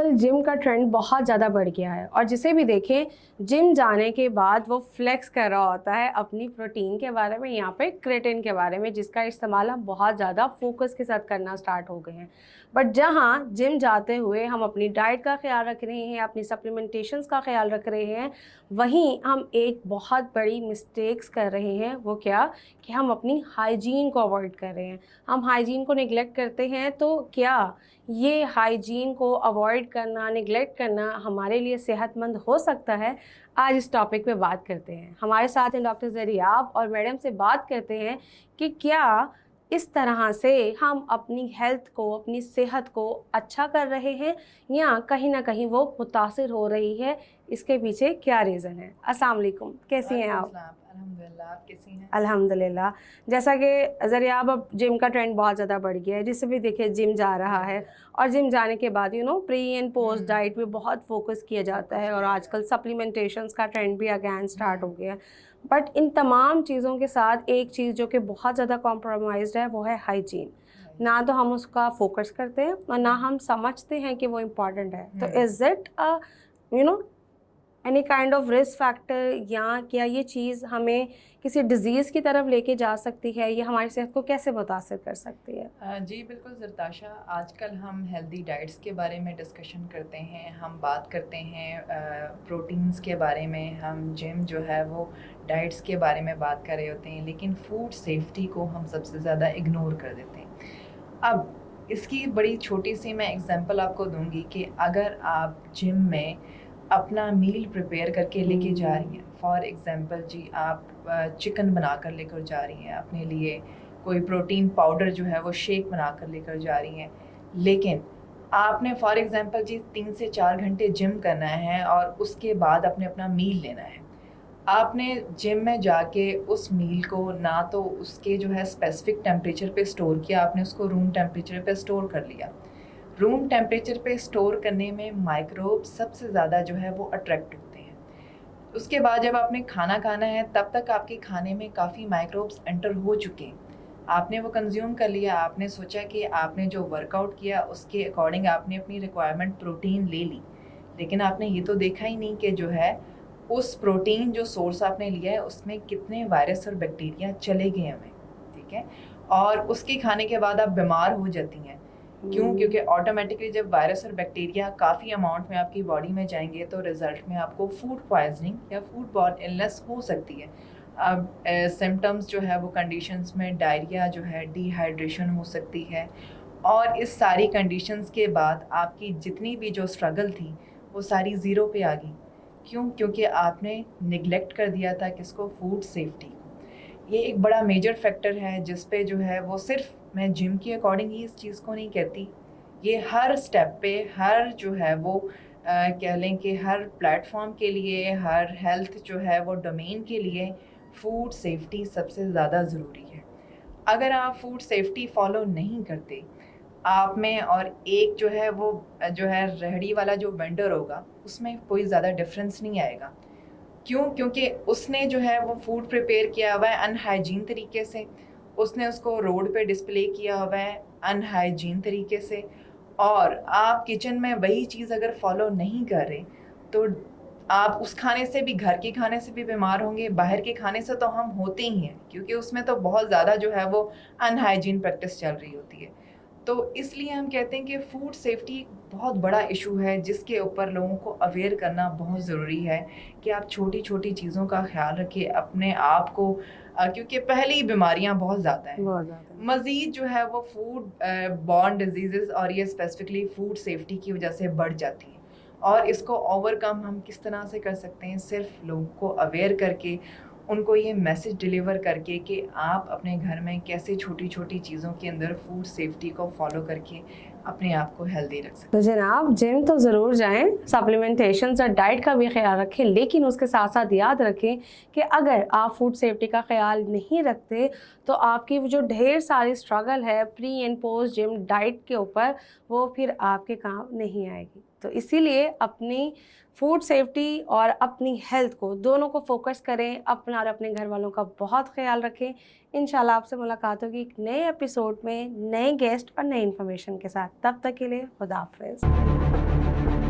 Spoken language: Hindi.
आजकल जिम का ट्रेंड बहुत ज़्यादा बढ़ गया है और जिसे भी देखें जिम जाने के बाद वो फ्लेक्स कर रहा होता है अपनी प्रोटीन के बारे में, यहाँ पे क्रेटिन के बारे में, जिसका इस्तेमाल हम बहुत ज़्यादा फोकस के साथ करना स्टार्ट हो गए हैं। बट जहाँ जिम जाते हुए हम अपनी डाइट का ख्याल रख रहे हैं, अपनी सप्लीमेंटेशंस का ख्याल रख रहे हैं, वहीं हम एक बहुत बड़ी मिस्टेक्स कर रहे हैं। वो क्या कि हम अपनी हाइजीन को अवॉइड कर रहे हैं। हम हाइजीन को निगलेक्ट करते हैं। तो क्या ये हाइजीन को अवॉइड करना, निगलेक्ट करना हमारे लिए सेहतमंद हो सकता है? आज इस टॉपिक पे बात करते हैं। हमारे साथ हैं डॉक्टर ज़रियाब और मैडम से बात करते हैं कि क्या इस तरह से हम अपनी हेल्थ को, अपनी सेहत को अच्छा कर रहे हैं या कहीं ना कहीं वो मुतासिर हो रही है। इसके पीछे क्या रीज़न है? अस्सलाम वालेकुम, कैसी हैं आप? अल्हम्दुलिल्लाह, आप कैसी हैं? अल्हम्दुलिल्लाह। जैसा कि ज़रियाब, अब जिम का ट्रेंड बहुत ज़्यादा बढ़ गया है, जिससे भी देखिए जिम जा रहा है और जिम जाने के बाद प्री एंड पोस्ट डाइट पे बहुत फोकस किया जाता है और आजकल सप्लीमेंटेशंस का ट्रेंड भी अगेन स्टार्ट हो गया है। बट इन तमाम चीज़ों के साथ एक चीज़ जो कि बहुत ज़्यादा कॉम्प्रोमाइज़्ड है वो है हाइजीन। ना तो हम उसका फोकस करते हैं और ना हम समझते हैं कि वो इम्पॉर्टेंट है। तो is it you know any kind of risk factor, या क्या ये चीज़ हमें किसी डिज़ीज़ की तरफ लेके जा सकती है, ये हमारी सेहत को कैसे मुतासिर कर सकती है? जी बिल्कुल ज़रताशा, आजकल हम हेल्दी डाइट्स के बारे में डिस्कशन करते हैं, हम बात करते हैं प्रोटीन्स के बारे में, हम जिम जो है वो डाइट्स के बारे में बात कर रहे होते हैं, लेकिन फूड सेफ्टी को हम सबसे ज़्यादा इग्नोर कर देते हैं। अब इसकी बड़ी छोटी सी मैं एग्जांपल आपको दूंगी कि अगर आप जिम में अपना मील प्रिपेयर करके लेके जा रही हैं, फॉर एग्जांपल जी आप चिकन बना कर लेकर जा रही हैं अपने लिए, कोई प्रोटीन पाउडर जो है वो शेक बना कर लेकर जा रही हैं, लेकिन आपने फॉर एग्जांपल जी 3 से 4 घंटे जिम करना है और उसके बाद आपने अपना मील लेना है। आपने जिम में जाके उस मील को ना तो उसके जो है स्पेसिफिक टेम्परेचर पे स्टोर किया, आपने उसको रूम टेम्परेचर पे स्टोर कर लिया। रूम टेम्परेचर पे स्टोर करने में माइक्रोब सबसे ज़्यादा जो है वो अट्रैक्ट होते हैं। उसके बाद जब आपने खाना खाना है तब तक आपके खाने में काफ़ी माइक्रोब्स एंटर हो चुके हैं, आपने वो कंज्यूम कर लिया, आपने सोचा कि आपने जो वर्कआउट किया उसके अकॉर्डिंग आपने अपनी रिक्वायरमेंट प्रोटीन ले ली, लेकिन आपने ये तो देखा ही नहीं कि जो है उस प्रोटीन जो सोर्स आपने लिया है उसमें कितने वायरस और बैक्टीरिया चले गए हमें, ठीक है। और उसके खाने के बाद आप बीमार हो जाती हैं। क्यों? क्योंकि ऑटोमेटिकली जब वायरस और बैक्टीरिया काफ़ी अमाउंट में आपकी बॉडी में जाएंगे तो रिजल्ट में आपको फूड पॉइजनिंग या फूड बॉर्न इलनेस हो सकती है। अब सिम्टम्स जो है वो कंडीशंस में डायरिया जो है, डिहाइड्रेशन हो सकती है, और इस सारी कंडीशंस के बाद आपकी जितनी भी जो स्ट्रगल थी वो सारी ज़ीरो पे आ गई। क्यों? क्योंकि आपने निगलेक्ट कर दिया था किसको? Food safety. ये एक बड़ा मेजर फैक्टर है जिस पे जो है वो, सिर्फ मैं जिम के अकॉर्डिंग ही इस चीज़ को नहीं कहती, ये हर स्टेप पे, हर जो है वो कह लें कि हर प्लेटफॉर्म के लिए, हर हेल्थ जो है वो डोमेन के लिए फूड सेफ्टी सबसे ज़्यादा ज़रूरी है। अगर आप फूड सेफ्टी फॉलो नहीं करते, आप में और एक जो है वो जो है रेहड़ी वाला जो वेंडर होगा उसमें कोई ज़्यादा डिफरेंस नहीं आएगा। क्यों? क्योंकि उसने जो है वो फूड प्रिपेयर किया हुआ है अनहाइजीन तरीके से, उसने उसको रोड पे डिस्प्ले किया हुआ है अनहाइजीन तरीके से, और आप किचन में वही चीज़ अगर फॉलो नहीं कर रहे तो आप उस खाने से भी, घर के खाने से भी बीमार होंगे। बाहर के खाने से तो हम होते ही हैं, क्योंकि उसमें तो बहुत ज़्यादा जो है वो अनहाइजीन प्रैक्टिस चल रही होती है। तो इसलिए हम कहते हैं कि फूड सेफ्टी एक बहुत बड़ा इशू है जिसके ऊपर लोगों को अवेयर करना बहुत ज़रूरी है कि आप छोटी छोटी चीज़ों का ख्याल रखिए अपने आप को, क्योंकि पहले ही बीमारियां बहुत ज़्यादा हैं, बहुत ज़्यादा। मज़ीद जो है वो फूड बॉर्न डिजीज़ और ये स्पेसिफिकली फूड सेफ्टी की वजह से बढ़ जाती हैं। और इसको ओवरकम हम किस तरह से कर सकते हैं? सिर्फ लोगों को अवेयर करके, उनको ये मैसेज डिलीवर करके कि आप अपने घर में कैसे छोटी छोटी चीज़ों के अंदर फूड सेफ्टी को फॉलो करके अपने आप को हेल्दी रख सकते तो जनाब, जिम तो ज़रूर जाएं, सप्लीमेंटेशंस और डाइट का भी ख्याल रखें, लेकिन उसके साथ साथ याद रखें कि अगर आप फूड सेफ्टी का ख्याल नहीं रखते तो आपकी वो जो ढेर सारी स्ट्रगल है pre and post gym diet के ऊपर, वो फिर आपके काम नहीं आएगी। तो इसीलिए अपनी फूड सेफ्टी और अपनी हेल्थ को दोनों को फोकस करें, अपना और अपने घर वालों का बहुत ख्याल रखें। इंशाल्लाह आपसे मुलाकात होगी एक नए एपिसोड में, नए गेस्ट और नई इन्फॉर्मेशन के साथ। तब तक के लिए खुदा हाफिज़।